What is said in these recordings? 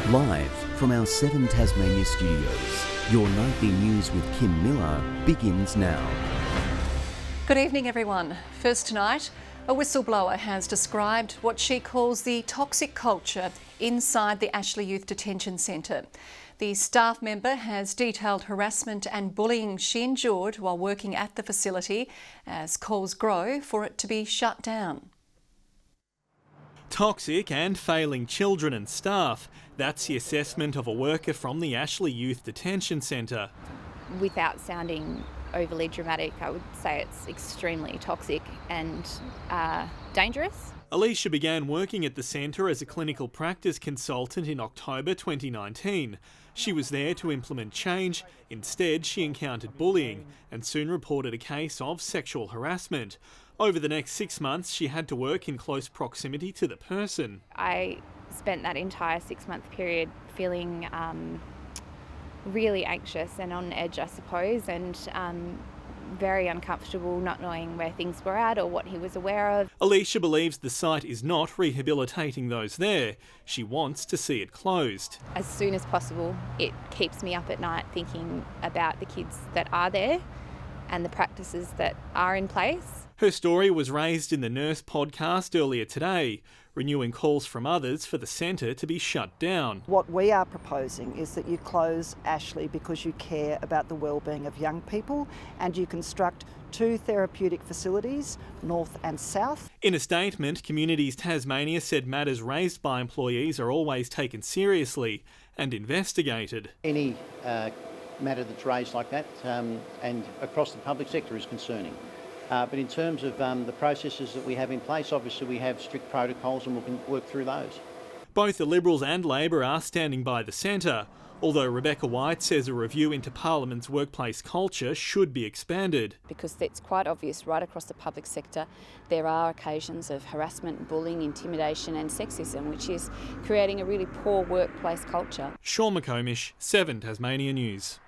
Live from our 7 Tasmania studios, your nightly news with Kim Miller begins now. Good evening, everyone. First tonight, a whistleblower has described what she calls the toxic culture inside the Ashley Youth Detention Centre. The staff member has detailed harassment and bullying she endured while working at the facility as calls grow for it to be shut down. Toxic and failing children and staff. That's the assessment of a worker from the Ashley Youth Detention Centre. Without sounding overly dramatic, I would say it's extremely toxic and dangerous. Alicia began working at the centre as a clinical practice consultant in October 2019. She was there to implement change. Instead, she encountered bullying and soon reported a case of sexual harassment. Over the next 6 months, she had to work in close proximity to the person. I spent that entire 6-month period feeling really anxious and on edge, I suppose, and very uncomfortable, not knowing where things were at or what he was aware of. Alicia believes the site is not rehabilitating those there. She wants to see it closed. As soon as possible, it keeps me up at night thinking about the kids that are there and the practices that are in place. Her story was raised in the Nurse podcast earlier today, renewing calls from others for the centre to be shut down. What we are proposing is that you close Ashley because you care about the wellbeing of young people, and you construct 2 therapeutic facilities, north and south. In a statement, Communities Tasmania said matters raised by employees are always taken seriously and investigated. Any matter that's raised like that and across the public sector is concerning. But in terms of the processes that we have in place, obviously we have strict protocols and we can work through those. Both the Liberals and Labor are standing by the centre, although Rebecca White says a review into Parliament's workplace culture should be expanded. Because it's quite obvious right across the public sector there are occasions of harassment, bullying, intimidation and sexism, which is creating a really poor workplace culture. Sean McComish, 7 Tasmania News.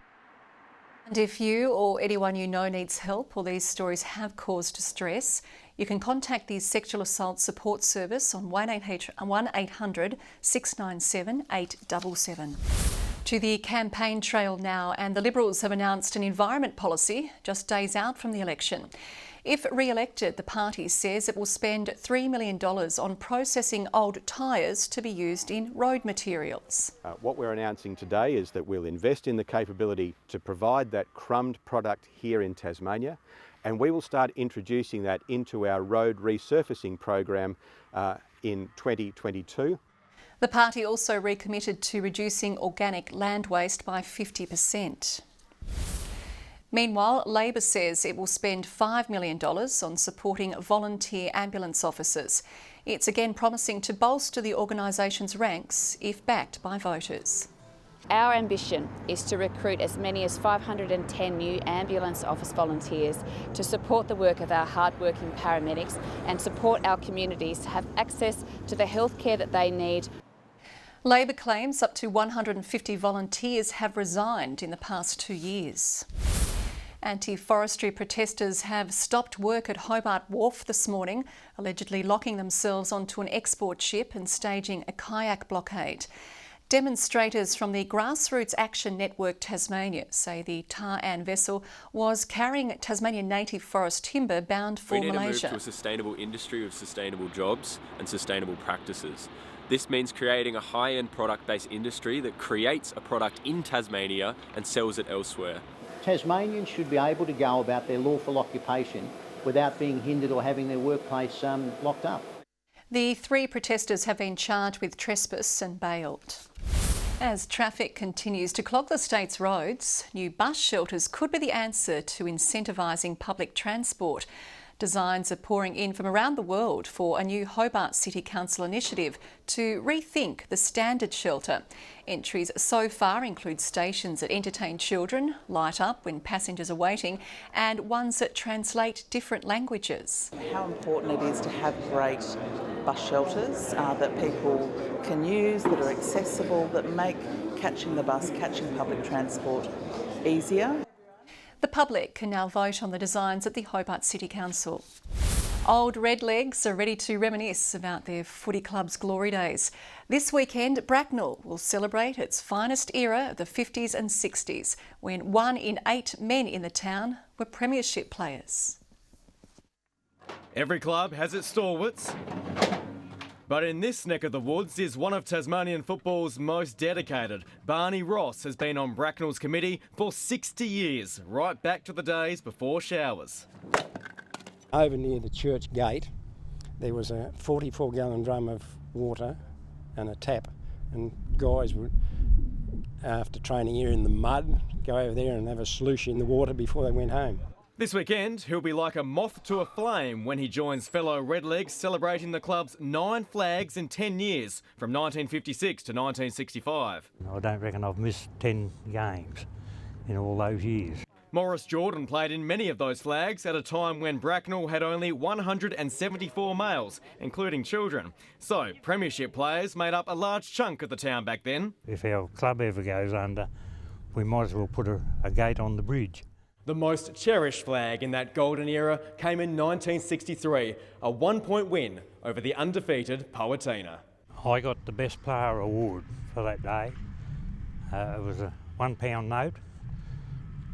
And if you or anyone you know needs help or these stories have caused distress, you can contact the Sexual Assault Support Service on 1800 697 877. To the campaign trail now, and the Liberals have announced an environment policy just days out from the election. If re-elected, the party says it will spend $3 million on processing old tyres to be used in road materials. What we're announcing today is that we'll invest in the capability to provide that crumbed product here in Tasmania, and we will start introducing that into our road resurfacing program in 2022. The party also recommitted to reducing organic land waste by 50%. Meanwhile, Labor says it will spend $5 million on supporting volunteer ambulance officers. It's again promising to bolster the organisation's ranks if backed by voters. Our ambition is to recruit as many as 510 new ambulance office volunteers to support the work of our hard-working paramedics and support our communities to have access to the healthcare that they need. Labor claims up to 150 volunteers have resigned in the past 2 years. Anti-forestry protesters have stopped work at Hobart Wharf this morning, allegedly locking themselves onto an export ship and staging a kayak blockade. Demonstrators from the Grassroots Action Network Tasmania say the Tar-An vessel was carrying Tasmanian native forest timber bound for Malaysia. We need to move to a sustainable industry with sustainable jobs and sustainable practices. This means creating a high-end product-based industry that creates a product in Tasmania and sells it elsewhere. Tasmanians should be able to go about their lawful occupation without being hindered or having their workplace locked up. The 3 protesters have been charged with trespass and bailed. As traffic continues to clog the state's roads, new bus shelters could be the answer to incentivising public transport. Designs are pouring in from around the world for a new Hobart City Council initiative to rethink the standard shelter. Entries so far include stations that entertain children, light up when passengers are waiting, and ones that translate different languages. How important it is to have great bus shelters that people can use, that are accessible, that make catching the bus, catching public transport easier. The public can now vote on the designs at the Hobart City Council. Old Redlegs are ready to reminisce about their footy club's glory days. This weekend, Bracknell will celebrate its finest era of the 50s and 60s, when 1 in 8 men in the town were premiership players. Every club has its stalwarts, but in this neck of the woods is one of Tasmanian football's most dedicated. Barney Ross has been on Bracknell's committee for 60 years, right back to the days before showers. Over near the church gate, there was a 44-gallon drum of water and a tap, and guys would, after training here in the mud, go over there and have a sloosh in the water before they went home. This weekend, he'll be like a moth to a flame when he joins fellow Redlegs celebrating the club's 9 flags in 10 years, from 1956 to 1965. I don't reckon I've missed 10 games in all those years. Morris Jordan played in many of those flags at a time when Bracknell had only 174 males, including children. So, premiership players made up a large chunk of the town back then. If our club ever goes under, we might as well put a gate on the bridge. The most cherished flag in that golden era came in 1963, a 1-point win over the undefeated Powhatina. I got the best player award for that day. It was a £1 note.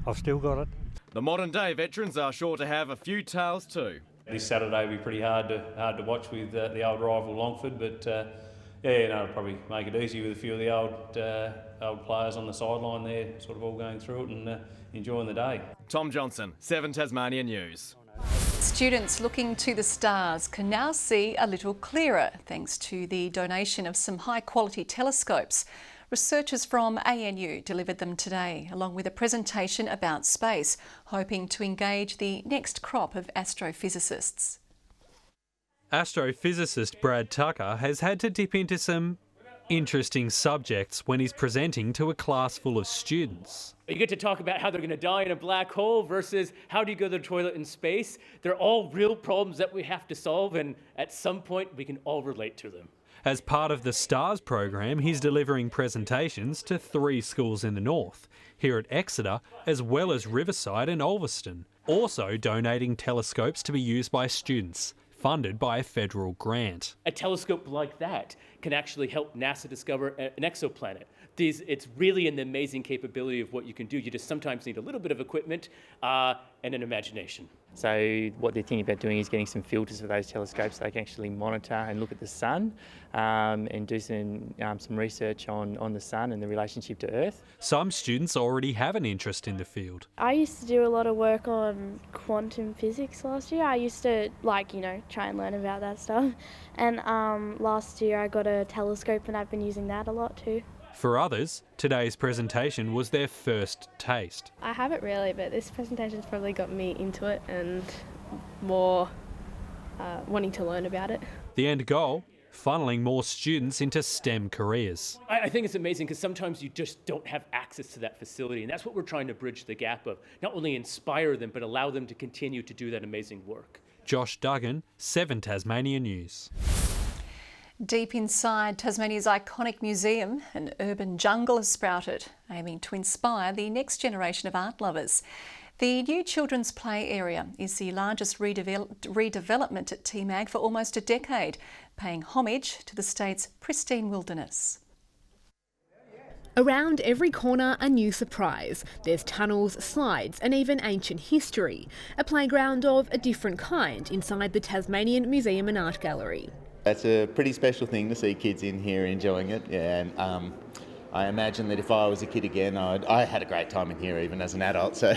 I've still got it. The modern day veterans are sure to have a few tales too. This Saturday will be pretty hard to watch with the old rival Longford, but it'll probably make it easy with a few of the old players on the sideline there, sort of all going through it and enjoying the day. Tom Johnson, 7 Tasmania News. Students looking to the stars can now see a little clearer thanks to the donation of some high-quality telescopes. Researchers from ANU delivered them today, along with a presentation about space, hoping to engage the next crop of astrophysicists. Astrophysicist Brad Tucker has had to dip into some interesting subjects when he's presenting to a class full of students. You get to talk about how they're going to die in a black hole versus how do you go to the toilet in space. They're all real problems that we have to solve, and at some point we can all relate to them. As part of the STARS program, he's delivering presentations to 3 schools in the north, here at Exeter, as well as Riverside and Ulverston, also donating telescopes to be used by students, funded by a federal grant. A telescope like that can actually help NASA discover an exoplanet. It's really an amazing capability of what you can do. You just sometimes need a little bit of equipment and an imagination. So what they're thinking about doing is getting some filters for those telescopes so they can actually monitor and look at the sun and do some research on the sun and the relationship to Earth. Some students already have an interest in the field. I used to do a lot of work on quantum physics last year. I used to try and learn about that stuff. And last year I got a telescope and I've been using that a lot too. For others, today's presentation was their first taste. I haven't really, but this presentation's probably got me into it and more wanting to learn about it. The end goal? Funneling more students into STEM careers. I think it's amazing because sometimes you just don't have access to that facility, and that's what we're trying to bridge the gap of. Not only inspire them, but allow them to continue to do that amazing work. Josh Duggan, 7 Tasmania News. Deep inside Tasmania's iconic museum, an urban jungle has sprouted, aiming to inspire the next generation of art lovers. The new children's play area is the largest redevelopment at TMAG for almost a decade, paying homage to the state's pristine wilderness. Around every corner, a new surprise. There's tunnels, slides and even ancient history. A playground of a different kind inside the Tasmanian Museum and Art Gallery. It's a pretty special thing to see kids in here enjoying it, and I imagine that if I was a kid again, I had a great time in here even as an adult. So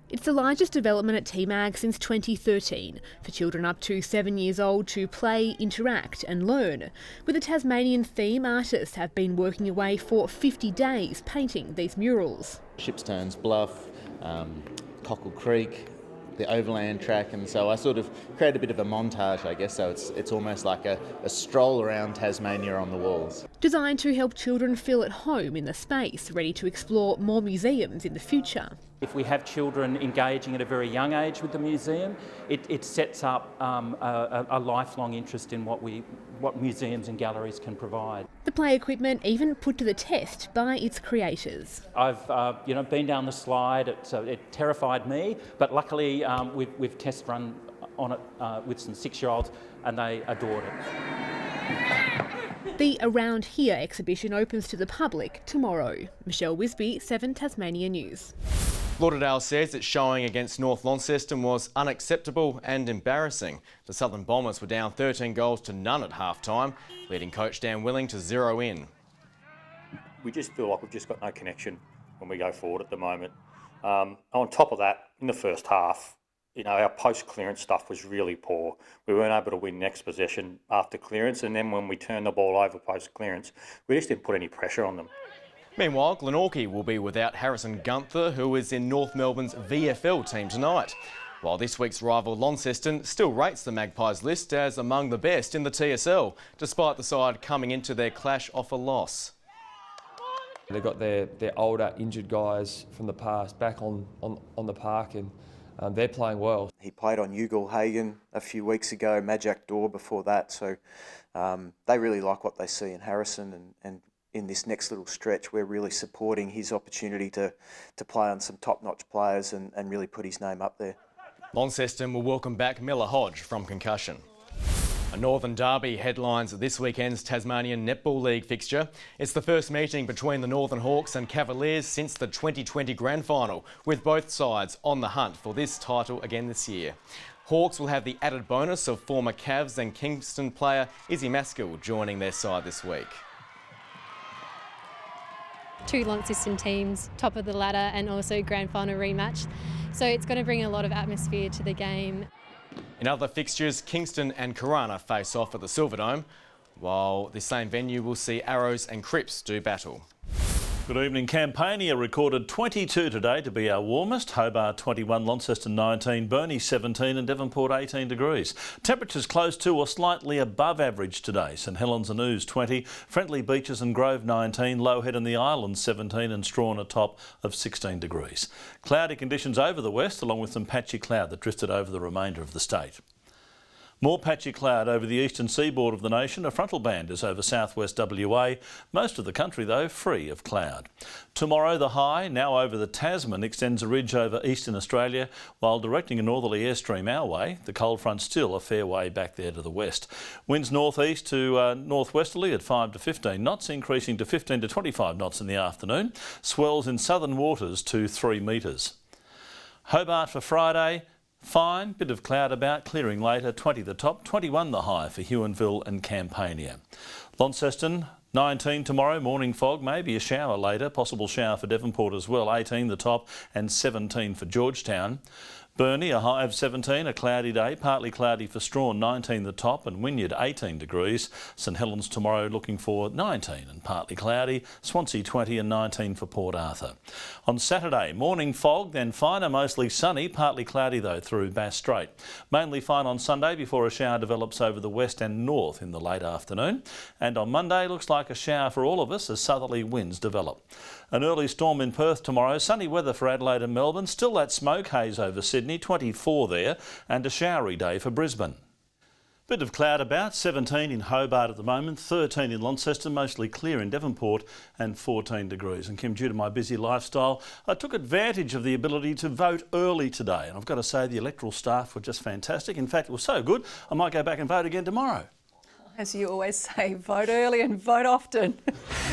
It's the largest development at TMAG since 2013, for children up to 7 years old to play, interact and learn. With a Tasmanian theme, artists have been working away for 50 days painting these murals. Shipstones Bluff, Cockle Creek, the overland track, and so I sort of create a bit of a montage, I guess, so it's almost like a stroll around Tasmania on the walls. Designed to help children feel at home in the space, ready to explore more museums in the future. If we have children engaging at a very young age with the museum, it sets up a lifelong interest in what museums and galleries can provide. The play equipment even put to the test by its creators. I've been down the slide. It terrified me, but luckily we've test run on it with some 6-year-olds, and they adored it. The Around Here exhibition opens to the public tomorrow. Michelle Wisby, 7 Tasmania News. Lauderdale says its showing against North Launceston was unacceptable and embarrassing. The Southern Bombers were down 13 goals to none at half-time, leading coach Dan Willing to zero in. We just feel like we've just got no connection when we go forward at the moment. On top of that, in the first half, our post-clearance stuff was really poor. We weren't able to win next possession after clearance, and then when we turned the ball over post-clearance, we just didn't put any pressure on them. Meanwhile, Glenorchy will be without Harrison Gunther, who is in North Melbourne's VFL team tonight. While this week's rival Launceston still rates the Magpies list as among the best in the TSL, despite the side coming into their clash off a loss. They've got their older injured guys from the past back on the park, and they're playing well. He played on Ugal Hagan a few weeks ago, Majak Dor before that, so they really like what they see in Harrison, and in this next little stretch we're really supporting his opportunity to play on some top-notch players and really put his name up there. Launceston will welcome back Miller Hodge from concussion. A Northern Derby headlines this weekend's Tasmanian Netball League fixture. It's the first meeting between the Northern Hawks and Cavaliers since the 2020 Grand Final, with both sides on the hunt for this title again this year. Hawks will have the added bonus of former Cavs and Kingston player Izzy Maskell joining their side this week. 2 Launceston teams, top of the ladder, and also Grand Final rematch. So it's going to bring a lot of atmosphere to the game. In other fixtures, Kingston and Corunna face off at the Silverdome, while the same venue will see Arrows and Cripps do battle. Good evening. Campania recorded 22 today to be our warmest. Hobart 21, Launceston 19, Burnie 17 and Devonport 18 degrees. Temperatures close to or slightly above average today. St Helens and Ouse 20, Friendly Beaches and Grove 19, Low Head and the Islands 17 and Strawn a top of 16 degrees. Cloudy conditions over the west, along with some patchy cloud that drifted over the remainder of the state. More patchy cloud over the eastern seaboard of the nation. A frontal band is over southwest WA. Most of the country, though, free of cloud. Tomorrow, the high, now over the Tasman, extends a ridge over eastern Australia, while directing a northerly airstream our way. The cold front still a fair way back there to the west. Winds northeast to northwesterly at 5 to 15 knots, increasing to 15 to 25 knots in the afternoon. Swells in southern waters to 3 metres. Hobart for Friday. Fine, bit of cloud about, clearing later, 20 the top, 21 the high for Huonville and Campania. Launceston, 19 tomorrow, morning fog, maybe a shower later, possible shower for Devonport as well, 18 the top and 17 for Georgetown. Burnie, a high of 17, a cloudy day, partly cloudy for Strawn, 19 the top, and Wynyard 18 degrees. St Helens tomorrow looking for 19 and partly cloudy, Swansea 20 and 19 for Port Arthur. On Saturday, morning fog, then finer, mostly sunny, partly cloudy though through Bass Strait. Mainly fine on Sunday before a shower develops over the west and north in the late afternoon. And on Monday looks like a shower for all of us as southerly winds develop. An early storm in Perth tomorrow, sunny weather for Adelaide and Melbourne, still that smoke haze over Sydney, 24 there, and a showery day for Brisbane. Bit of cloud about, 17 in Hobart at the moment, 13 in Launceston, mostly clear in Devonport, and 14 degrees. And Kim, due to my busy lifestyle, I took advantage of the ability to vote early today. And I've got to say the electoral staff were just fantastic. In fact, it was so good, I might go back and vote again tomorrow. As you always say, vote early and vote often.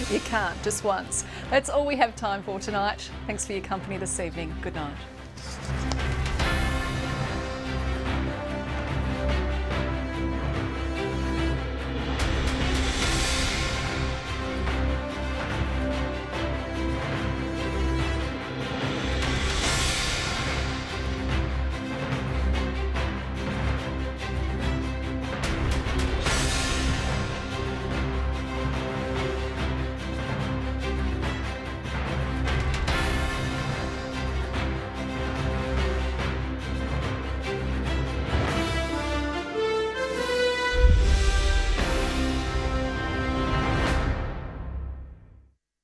You can't, just once. That's all we have time for tonight. Thanks for your company this evening. Good night.